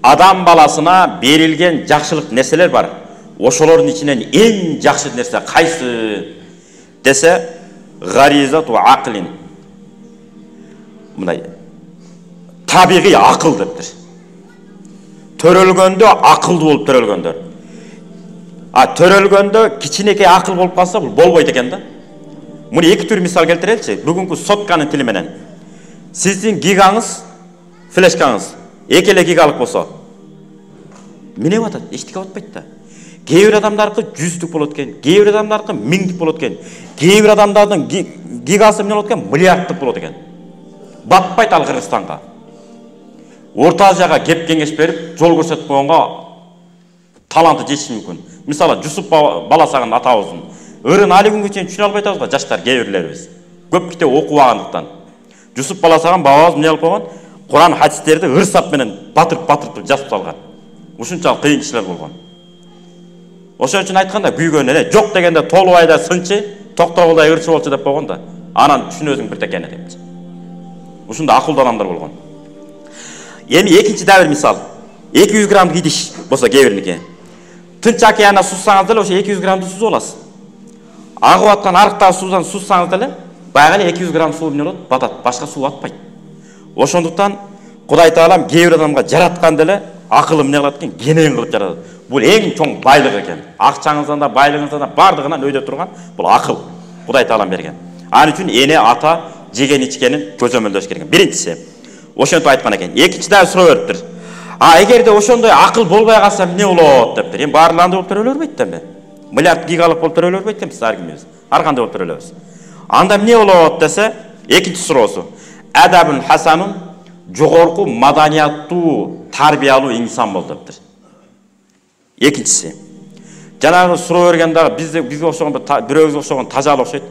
Адам баласына берилген жакшылык нерселер бар. Ошолордун ичинен эң жакшы нерсе кайсы десе, гаризату акылин. Мындай табигый акыл дептир. Төрөлгөндө акылдуу болуп төрөлгөндөр. Төрөлгөндө кичинекей акыл болуп калса, бул болбойт экен да. Муну эки түр мисал келтиреличи. Бүгүнкү сотканын тили менен. Сиздин гигаңыз, флешкаңыз эки эле гигалык болсо, эмне атат? Эчтеке атпайт да. Кээ бир адамдардыкы 100-дүк болот экен, кээ бир адамдардыкы 1000-дүк болот экен, кээ бир адамдардын гигасы эмне болот экен? Миллиарддык болот экен. Батпайт ал Кыргызстанга. Орта Азияга кеп кеңеш берип, жол көрсөтүп койгонго таланты жетиши мүмкүн. Мисалы, Жусуп Баласаган атабыздын ырын али күнгө чейин түшүнө албай атабыз, жаштар кээ бирлерибиз. Көп китеп окубагандыктан. Жусуп Баласаган бабабыз эмне кылып койгон? Куран хадистерди ырсап менен батырып жазып салган. Ушунчалык кыйын кишилер болгон. Ошон үчүн айтканда күйгөн эле жок дегенде Толубайда сынчы, Токтогулдай ырчы болчу деп койгон да. Анан түшүнөсүң бир текени депчи. Ушунда акылдуу адамдар болгон. Эми экинчи дагы бир мисал. 200 грамм идиш болсо кээ бириники. Тынч океана суссаңыз деле ошо 200 граммды сузуп аласыз. Агып аткан арыктагы суудан суссаңыз деле баягы эле 200 грамм суу эмне болот? Батат, башка суу атпайт. Ошондуктан Кудай Таалам кээ бир адамга жараткан деле акылы эмне кылат экен? Генен кылып жаратат. Бул эң чоң байлык экен. Акчаңыздан да, байлыгыңыздан да бардыгынан өйдө турган бул акыл. Кудай Таалам берген. Ал үчүн эне ата жеген ичкенин көзөмөлдөш керек. Биринчиси ошентип айткан экен. Экинчи дагы суроо бериптир. Эгерде ошондой акыл болбой калса эмне болот дептир. Эми баарларында болуп төрөлө бербейт да эми. Миллиард гигалык болуп төрөлө бербейт экен биз ар кимибиз. Ар кандай болуп төрөлөбүз. Анда эмне болот десе, экинчи суроосу. Адабун хасанун, жогорку маданияттуу, тарбиялуу инсан бол дептир. Экинчиси. Жанагы суроо берген дагы бизге окшогон бирөөбүзгө окшогон тажал окшойт.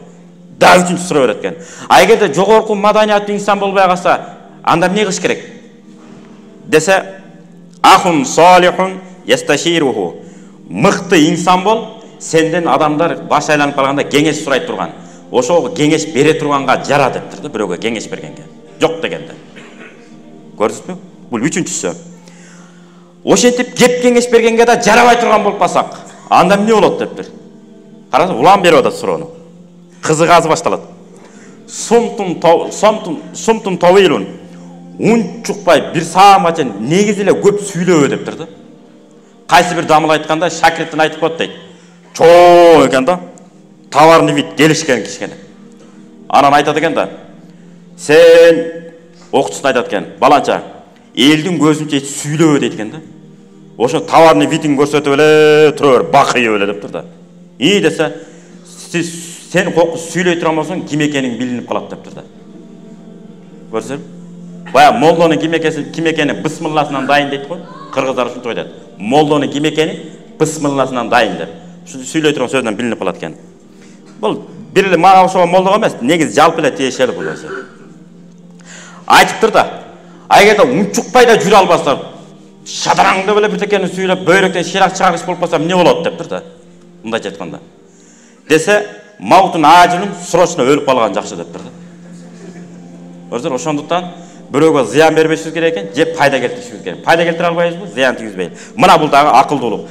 Дагы үчүнчү суроо берет экен. Эгерде жогорку маданияттуу инсан болбой калса, анда эмне кылыш керек? Десе, ахун салихун ясташируху. Мыкты инсан бол, сенден адамдар баш айланып калганда кеңеш сурай турган. Ошого кеңеш бере турганга жара дептир да, бирөөгө кеңеш бергенге. Жок дегенде. Көрдүңүзбү? Бул үчүнчүсү. Ошентип кеп кеңеш бергенге да жарабай турган болуп калсак, анда эмне болот дептир. Караңыз, улам берип атат суроону. Кызык азы башталат. Сумтун тавилун. Унчукпай бир саамга чейин негизи эле көп сүйлөбө дептир да. Кайсы бир дамыл айтканда шакирттин айтып коет дейт. Чоо экен да. Товарный вид келишкен кишкене. Анан айтат экен да. Сен окутуштун айтат экен. Баланча, элдин көзүнчө сүйлөбө дейт экен да. Ошо товарный видин көрсөтүп эле тура бер бакыйып эле дептир да. Десе, сен сүйлөй турган болсоң ким экениң билинип калат дептир да. Көрсөңүз? Бая молдонун ким экени бысмылласынан дайын дейт го. Кыргыздар ушинтип айтат. Молдонун ким экени бысмылласынан дайын деп. Сүйлөй турган сөздөн билинип калат экен. Бул бир эле мага окшогон молдого эмес, негизи жалпы эле тиешелүү бул нерсе. Айтыптыр да. Эгерде унчукпай да жүрө албаса, шадараң деп эле бирдекени сүйлөп, бөйрөктөн ширак чыгарыш болуп калса эмне болот дептир да. Мындай айтканда. Десе, маутун ажынын срочно өлүп калган жакшы дептир да. Көрдүңүздөр, ошондуктан бирөөгө зыян бербешибиз керек экен, же пайда келтиришибиз керек. Пайда келтире албайбызбы, зыян тийгизбейли. Мына бул дагы акылдуулук.